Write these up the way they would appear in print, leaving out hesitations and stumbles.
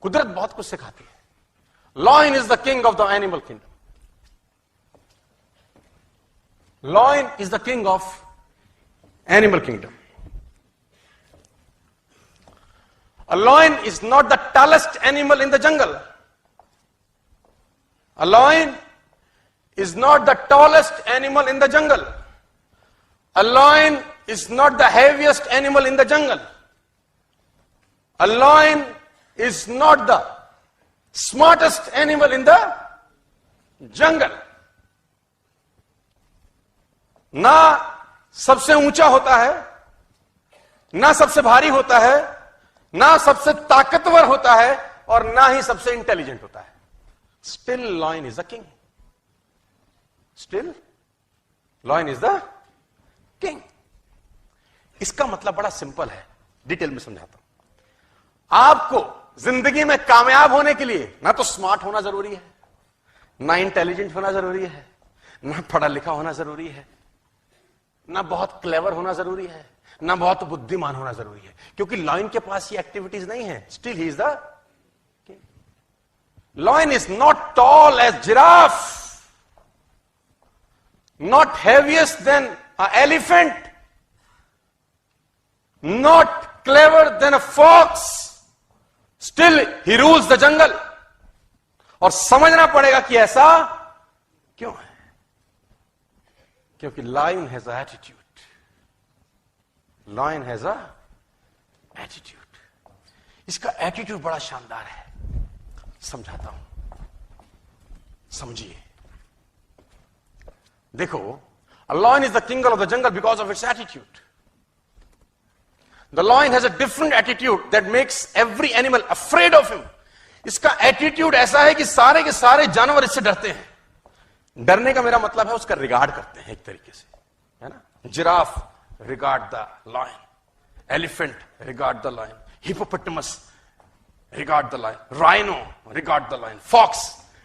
कुदरत बहुत कुछ सिखाती है। Lion is the king of the animal kingdom. Lion is the king of animal kingdom. A lion is not the tallest animal in the jungle. A lion is not the tallest animal in the jungle. A lion is not the heaviest animal in the jungle. A lion is not the smartest animal in the jungle. ना सबसे ऊंचा होता है, ना सबसे भारी होता है, ना सबसे ताकतवर होता है, और ना ही सबसे इंटेलिजेंट होता है। Still lion is the king. Still lion is the king. इसका मतलब बड़ा सिंपल है, डिटेल में समझाता हूं। आपको जिंदगी में कामयाब होने के लिए ना तो स्मार्ट होना जरूरी है, ना इंटेलिजेंट होना जरूरी है, ना पढ़ा लिखा होना जरूरी है, ना बहुत क्लेवर होना जरूरी है, ना बहुत बुद्धिमान होना जरूरी है, क्योंकि लॉयन के पास ये एक्टिविटीज नहीं है। Still he is the king. Lion is not tall as giraffe, not heaviest than a elephant, not clever than a fox. Still he rules the jungle. और समझना पड़ेगा कि ऐसा क्यों है, क्योंकि lion has a attitude. Lion has a attitude. इसका attitude बड़ा शानदार है, समझाता हूं, समझिए। देखो, a lion is the king of the jungle because of its attitude. The lion has a different attitude that makes every animal afraid of him. इसका attitude ऐसा है कि सारे के सारे जानवर इससे डरते हैं। डरने का मेरा मतलब है उसका रिगार्ड करते हैं एक तरीके से, है ना। Giraffe regard the lion, elephant regard the lion, hippopotamus regard the lion, rhino regard the lion, fox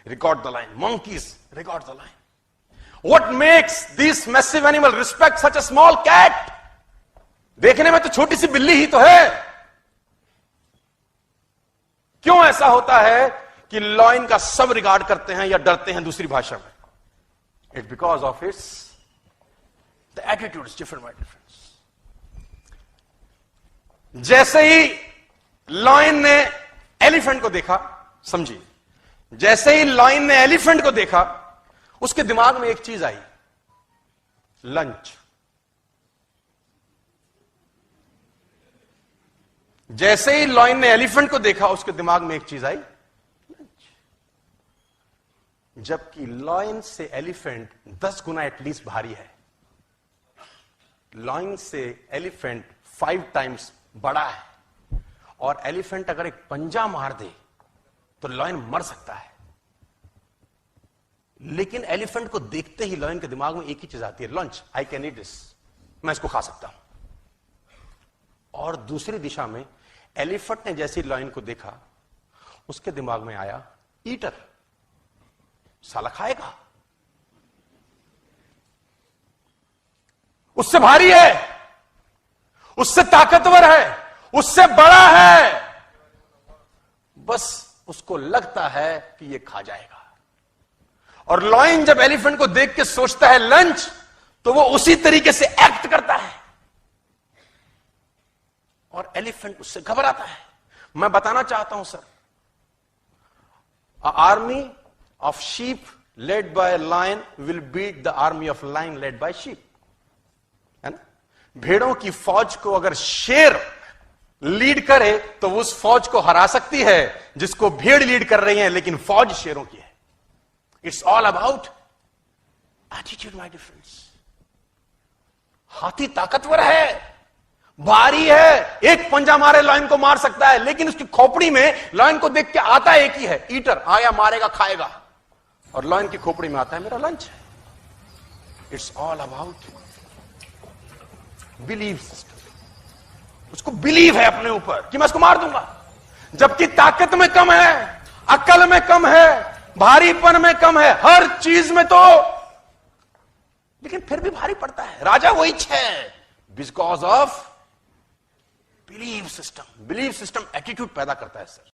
regard the lion, monkeys regard the lion. What makes these massive animal respect such a small cat? देखने में तो छोटी सी बिल्ली ही तो है। क्यों ऐसा होता है कि लॉयन का सब रिगार्ड करते हैं या डरते हैं दूसरी भाषा में? It's because of its the attitude is different by difference. जैसे ही लॉयन ने एलिफेंट को देखा, समझिए, जैसे ही लॉयन ने एलिफेंट को देखा, उसके दिमाग में एक चीज आई, लंच। जैसे ही लॉयन ने एलिफेंट को देखा, उसके दिमाग में एक चीज आई, लंच। जबकि लॉयन से एलिफेंट 10 गुना एटलीस्ट भारी है। लॉयन से एलिफेंट 5 टाइम्स बड़ा है, और एलिफेंट अगर एक पंजा मार दे तो लॉयन मर सकता है। लेकिन एलिफेंट को देखते ही लॉयन के दिमाग में एक ही चीज आती है, lunch, I can eat this, मैं इसको खा सकता हूं। और दूसरी दिशा में एलिफेंट ने जैसे लॉयन को देखा, उसके दिमाग में आया, ईटर, साला खाएगा, उससे भारी है, उससे ताकतवर है, उससे बड़ा है, बस उसको लगता है कि ये खा जाएगा। और लॉयन जब एलिफेंट को देख के सोचता है लंच, तो वो उसी तरीके से एक्ट करता है, और एलिफेंट उससे घबराता है। मैं बताना चाहता हूं sir, army of sheep led by lion will beat the army of lion led by sheep, है ना। भेड़ों की फौज को अगर शेर लीड करे तो उस फौज को हरा सकती है जिसको भेड़ लीड कर रही है, लेकिन फौज शेरों की है। It's all about attitude my difference. हाथी ताकतवर है, भारी है, एक पंजा मारे लॉयन को मार सकता है, लेकिन उसकी खोपड़ी में लॉयन को देख के आता एक ही है, ईटर, आया मारेगा खाएगा। और लॉयन की खोपड़ी में आता है, मेरा लंच है। It's all about believe system. उसको बिलीव है अपने ऊपर कि मैं इसको मार दूंगा, जबकि ताकत में कम है, अकल में कम है, भारीपन में कम है, हर चीज में तो, लेकिन फिर भी भारी पड़ता है। राजा वही है, because of believe system. Believe system attitude पैदा करता है सर।